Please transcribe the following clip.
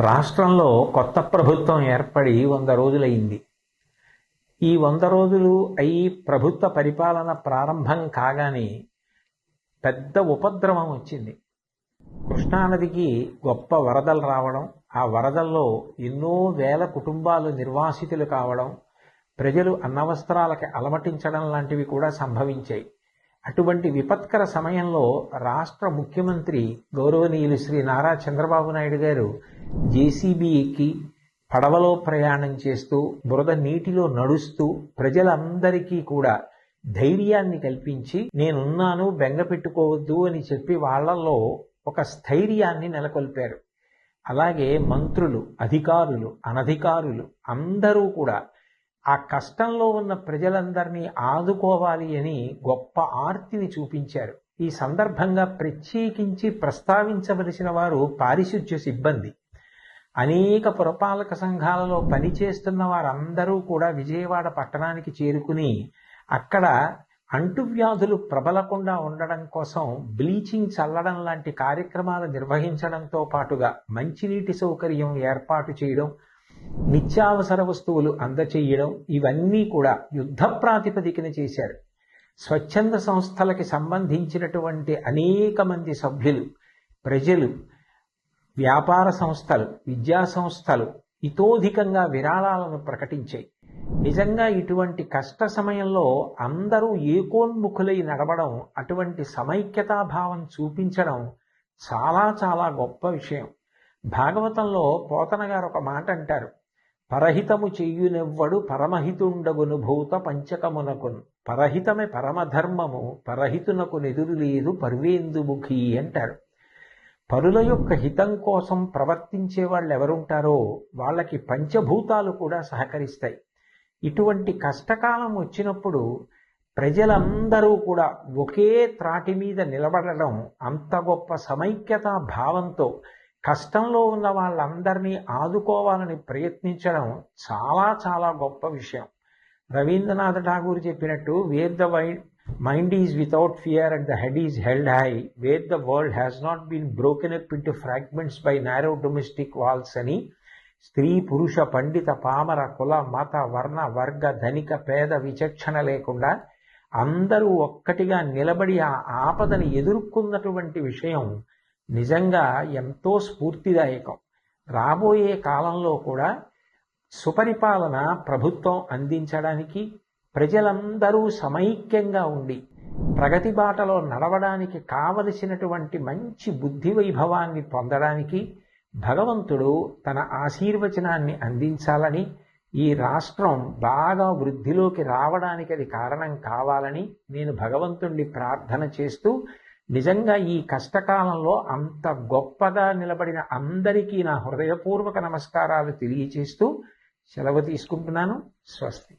రాష్ట్రంలో కొత్త ప్రభుత్వం ఏర్పడి 100 రోజులైంది. ఈ 100 రోజులు అయి ప్రభుత్వ పరిపాలన ప్రారంభం కాగానే పెద్ద ఉపద్రవం వచ్చింది. కృష్ణానదికి గొప్ప వరదలు రావడం, ఆ వరదల్లో ఎన్నో వేల కుటుంబాలు నిర్వాసితులు కావడం, ప్రజలు అన్నవస్త్రాలకి అలమటించడం లాంటివి కూడా సంభవించాయి. అటువంటి విపత్కర సమయంలో రాష్ట్ర ముఖ్యమంత్రి గౌరవనీయులు శ్రీ నారా చంద్రబాబు నాయుడు గారు జేసీబీ ఎక్కి పడవలో ప్రయాణం చేస్తూ బురద నీటిలో నడుస్తూ ప్రజలందరికీ కూడా ధైర్యాన్ని కల్పించి నేనున్నాను, బెంగ పెట్టుకోవద్దు అని చెప్పి వాళ్లలో ఒక స్థైర్యాన్ని నెలకొల్పారు. అలాగే మంత్రులు, అధికారులు, అనధికారులు అందరూ కూడా ఆ కష్టంలో ఉన్న ప్రజలందరినీ ఆదుకోవాలి అని గొప్ప ఆర్తిని చూపించారు. ఈ సందర్భంగా ప్రత్యేకించి ప్రస్తావించవలసిన వారు పారిశుధ్య సిబ్బంది. అనేక పురపాలక సంఘాలలో పనిచేస్తున్న వారందరూ కూడా విజయవాడ పట్టణానికి చేరుకుని అక్కడ అంటువ్యాధులు ప్రబలకుండా ఉండడం కోసం బ్లీచింగ్ చల్లడం లాంటి కార్యక్రమాలు నిర్వహించడంతో పాటుగా మంచినీటి సౌకర్యం ఏర్పాటు చేయడం, నిత్యావసర వస్తువులు అందచేయడం, ఇవన్నీ కూడా యుద్ధ ప్రాతిపదికన చేశారు. స్వచ్ఛంద సంస్థలకి సంబంధించినటువంటి అనేక మంది సభ్యులు, ప్రజలు, వ్యాపార సంస్థలు, విద్యా సంస్థలు ఇతోధికంగా విరాళాలను ప్రకటించాయి. నిజంగా ఇటువంటి కష్ట సమయంలో అందరూ ఏకోన్ముఖులై నడవడం, అటువంటి సమైక్యతాభావం చూపించడం చాలా చాలా గొప్ప విషయం. భాగవతంలో పోతన గారు ఒక మాట అంటారు, పరహితము చెయ్యునెవ్వడు పరమహితుండగును భూత పంచకమునకును, పరహితమే పరమధర్మము పరహితునకు నెదురు లేదు పర్వేందుముఖి అంటారు. పరుల యొక్క హితం కోసం ప్రవర్తించే వాళ్ళు ఎవరుంటారో వాళ్ళకి పంచభూతాలు కూడా సహకరిస్తాయి. ఇటువంటి కష్టకాలం వచ్చినప్పుడు ప్రజలందరూ కూడా ఒకే త్రాటి మీద నిలబడడం, అంత గొప్ప సమైక్యతా భావంతో కష్టంలో ఉన్న వాళ్ళందరినీ ఆదుకోవాలని ప్రయత్నించడం చాలా చాలా గొప్ప విషయం. రవీంద్రనాథ్ ఠాగూర్ చెప్పినట్టు, where the mind is without fear and the head is held high, where the world has not been broken up into fragments by narrow domestic walls అని స్త్రీ, పురుష, పండిత, పామర, కుల, మత, వర్ణ, వర్గ, ధనిక, పేద విచక్షణ లేకుండా అందరూ ఒక్కటిగా నిలబడి ఆ ఆపదని ఎదుర్కొన్నటువంటి విషయం నిజంగా ఎంతో స్ఫూర్తిదాయకం. రాబోయే కాలంలో కూడా సుపరిపాలన ప్రభుత్వం అందించడానికి, ప్రజలందరూ సమైక్యంగా ఉండి ప్రగతి బాటలో నడవడానికి కావలసినటువంటి మంచి బుద్ధి వైభవాన్ని పొందడానికి భగవంతుడు తన ఆశీర్వచనాన్ని అందించాలని, ఈ రాష్ట్రం బాగా వృద్ధిలోకి రావడానికి అది కారణం కావాలని నేను భగవంతుణ్ణి ప్రార్థన చేస్తూ, నిజంగా ఈ కష్టకాలంలో అంత గొప్పగా నిలబడిన అందరికీ నా హృదయపూర్వక నమస్కారాలు తెలియచేస్తూ సెలవు తీసుకుంటున్నాను. స్వస్తి.